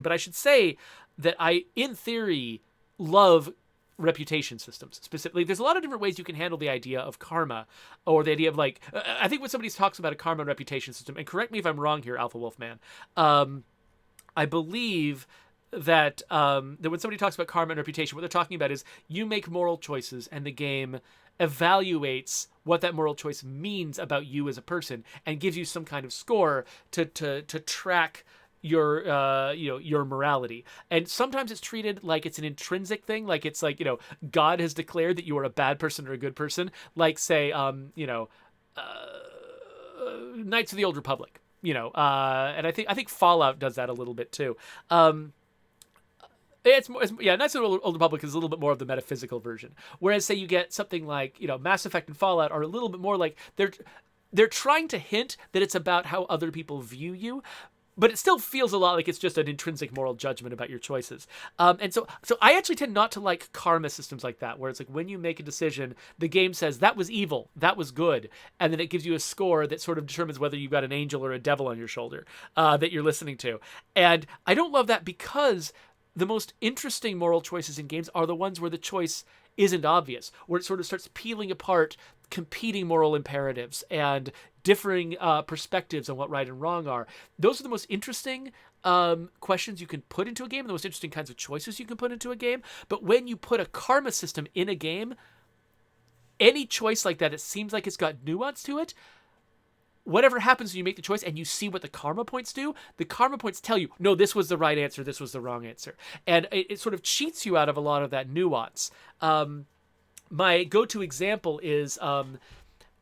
But I should say that I, in theory, love reputation systems specifically. There's a lot of different ways you can handle the idea of karma, or the idea of like, I think when somebody talks about a karma and reputation system, and correct me if I'm wrong here, Alpha Wolfman, I believe that when somebody talks about karma and reputation, what they're talking about is you make moral choices and the game evaluates what that moral choice means about you as a person and gives you some kind of score to track your morality. And sometimes it's treated like it's an intrinsic thing, like it's like, God has declared that you are a bad person or a good person, like say Knights of the Old Republic, and I think Fallout does that a little bit too. Knights of the Old Republic is a little bit more of the metaphysical version. Whereas, say you get something like, Mass Effect and Fallout are a little bit more like they're trying to hint that it's about how other people view you, but it still feels a lot like it's just an intrinsic moral judgment about your choices. And so I actually tend not to like karma systems like that, where it's like when you make a decision, the game says that was evil, that was good, and then it gives you a score that sort of determines whether you've got an angel or a devil on your shoulder that you're listening to. And I don't love that, because the most interesting moral choices in games are the ones where the choice isn't obvious, where it sort of starts peeling apart competing moral imperatives and differing perspectives on what right and wrong are. Those are the most interesting questions you can put into a game, the most interesting kinds of choices you can put into a game. But when you put a karma system in a game, any choice like that, it seems like it's got nuance to it. Whatever happens when you make the choice and you see what the karma points do, the karma points tell you, no, this was the right answer, this was the wrong answer. And it sort of cheats you out of a lot of that nuance. My go-to example is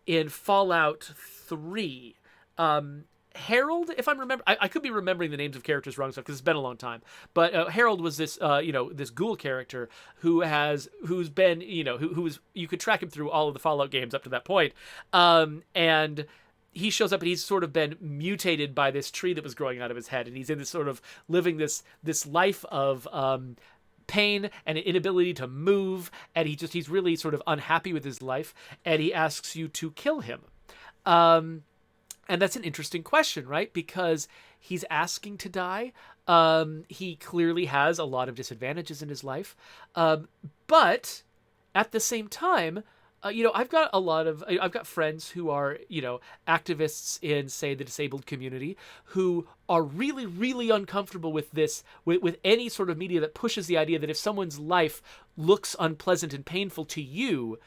in Fallout 3. Harold, if I'm remembering, I could be remembering the names of characters wrong stuff because it's been a long time. But Harold was this, this ghoul character who's been, who was, you could track him through all of the Fallout games up to that point. And he shows up and he's sort of been mutated by this tree that was growing out of his head. And he's in this sort of living this life of pain and an inability to move. And he's really sort of unhappy with his life. And he asks you to kill him. And that's an interesting question, right? Because he's asking to die. He clearly has a lot of disadvantages in his life. But at the same time, I've got friends who are, activists in, say, the disabled community who are really, really uncomfortable with this, with any sort of media that pushes the idea that if someone's life looks unpleasant and painful to you,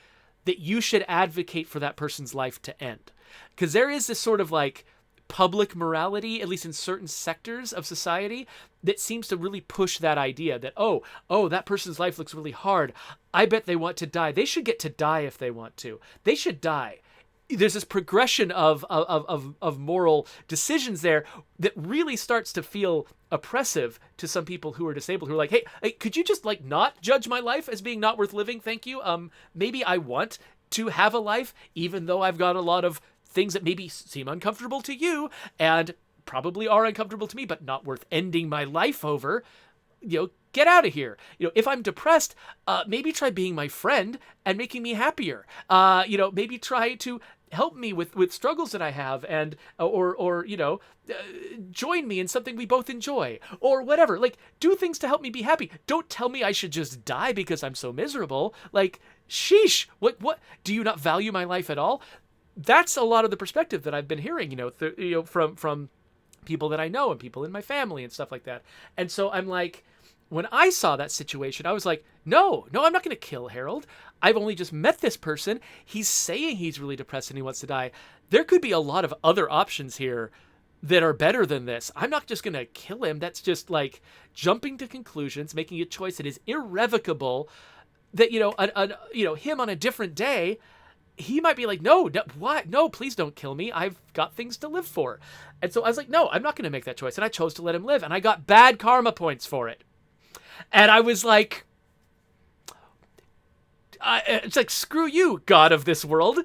that you should advocate for that person's life to end. Because there is this sort of like public morality, at least in certain sectors of society, that seems to really push that idea that, oh, that person's life looks really hard. I bet they want to die. They should get to die if they want to. They should die. There's this progression of moral decisions there that really starts to feel oppressive to some people who are disabled, who are like, hey, could you just like not judge my life as being not worth living? Thank you. Maybe I want to have a life, even though I've got a lot of things that maybe seem uncomfortable to you and probably are uncomfortable to me, but not worth ending my life over. Get out of here. If I'm depressed, maybe try being my friend and making me happier. Maybe try to help me with struggles that I have, and or join me in something we both enjoy, or whatever. Like, do things to help me be happy. Don't tell me I should just die because I'm so miserable. Like, sheesh. What do you not value my life at all? That's a lot of the perspective that I've been hearing, from people that I know and people in my family and stuff like that. And so I'm like, when I saw that situation, I was like, no, I'm not going to kill Harold. I've only just met this person. He's saying he's really depressed and he wants to die. There could be a lot of other options here that are better than this. I'm not just going to kill him. That's just like jumping to conclusions, making a choice that is irrevocable, that, him on a different day, he might be like, no, what? No, please don't kill me. I've got things to live for. And so I was like, no, I'm not going to make that choice. And I chose to let him live. And I got bad karma points for it. And I was like, it's like, screw you, God of this world,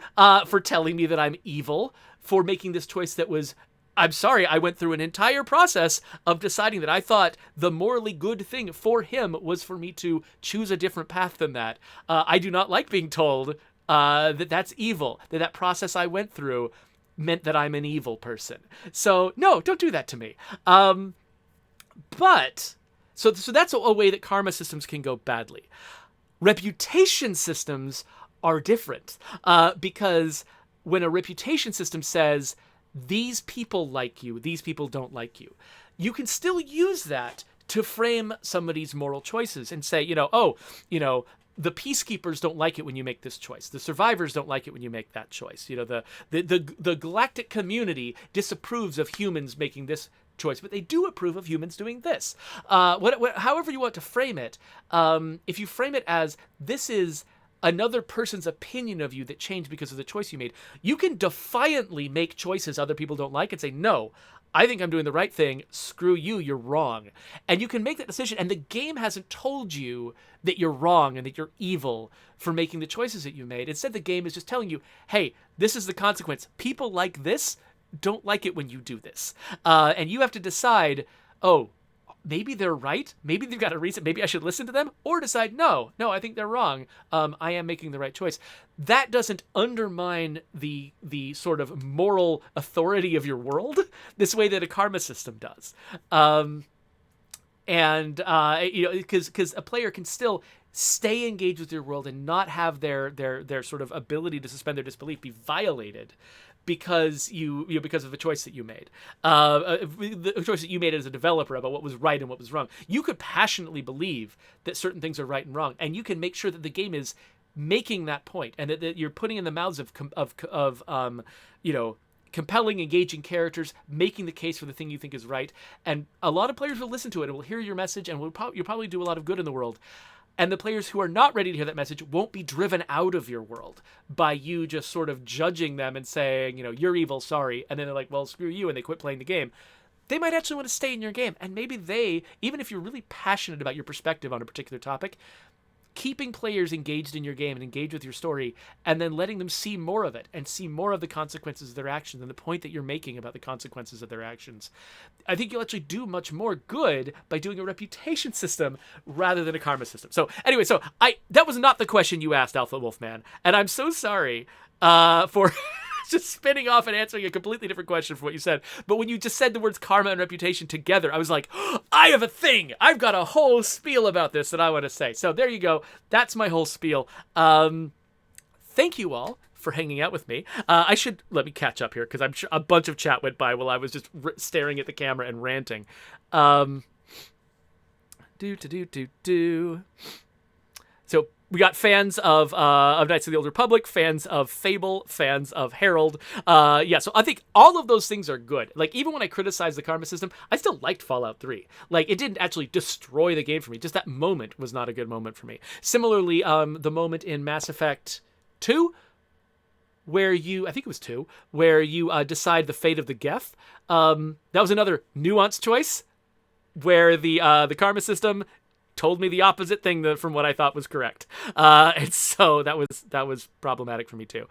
for telling me that I'm evil, for making this choice that was, I'm sorry, I went through an entire process of deciding that I thought the morally good thing for him was for me to choose a different path than that. I do not like being told that's evil, that process I went through meant that I'm an evil person. So no, don't do that to me. But so that's a way that karma systems can go badly. Reputation systems are different, because when a reputation system says these people like you, these people don't like you, you can still use that to frame somebody's moral choices and say, the peacekeepers don't like it when you make this choice. The survivors don't like it when you make that choice. The galactic community disapproves of humans making this choice, but they do approve of humans doing this. However you want to frame it, if you frame it as this is another person's opinion of you that changed because of the choice you made, you can defiantly make choices other people don't like and say, no, I think I'm doing the right thing. Screw you, you're wrong. And you can make that decision, and the game hasn't told you that you're wrong and that you're evil for making the choices that you made. Instead, the game is just telling you, hey, this is the consequence. People like this don't like it when you do this. And you have to decide, oh, maybe they're right. Maybe they've got a reason. Maybe I should listen to them, or decide, no, I think they're wrong. I am making the right choice. That doesn't undermine the sort of moral authority of your world this way that a karma system does. Because a player can still stay engaged with your world and not have their sort of ability to suspend their disbelief be violated because because of the choice that you made, the choice that you made as a developer about what was right and what was wrong. You could passionately believe that certain things are right and wrong, and you can make sure that the game is making that point, and that you're putting in the mouths of compelling, engaging characters, making the case for the thing you think is right. And a lot of players will listen to it and will hear your message, and you'll probably do a lot of good in the world. And the players who are not ready to hear that message won't be driven out of your world by you just sort of judging them and saying, you're evil, sorry. And then they're like, well, screw you, and they quit playing the game. They might actually want to stay in your game. And maybe even if you're really passionate about your perspective on a particular topic, keeping players engaged in your game and engaged with your story, and then letting them see more of it and see more of the consequences of their actions and the point that you're making about the consequences of their actions. I think you'll actually do much more good by doing a reputation system rather than a karma system. So anyway, that was not the question you asked, Alpha Wolfman, and I'm so sorry for just spinning off and answering a completely different question from what you said. But when you just said the words karma and reputation together, I was like, I have a thing. I've got a whole spiel about this that I want to say. So there you go. That's my whole spiel. Thank you all for hanging out with me. Let me catch up here because I'm sure a bunch of chat went by while I was just staring at the camera and ranting. So we got fans of Knights of the Old Republic, fans of Fable, fans of Herald. So I think all of those things are good. Like, even when I criticized the karma system, I still liked Fallout 3. Like, it didn't actually destroy the game for me. Just that moment was not a good moment for me. Similarly, the moment in Mass Effect 2, where I think it was 2, where you decide the fate of the Geth. That was another nuanced choice, where the karma system told me the opposite thing from what I thought was correct. And so that was problematic for me too.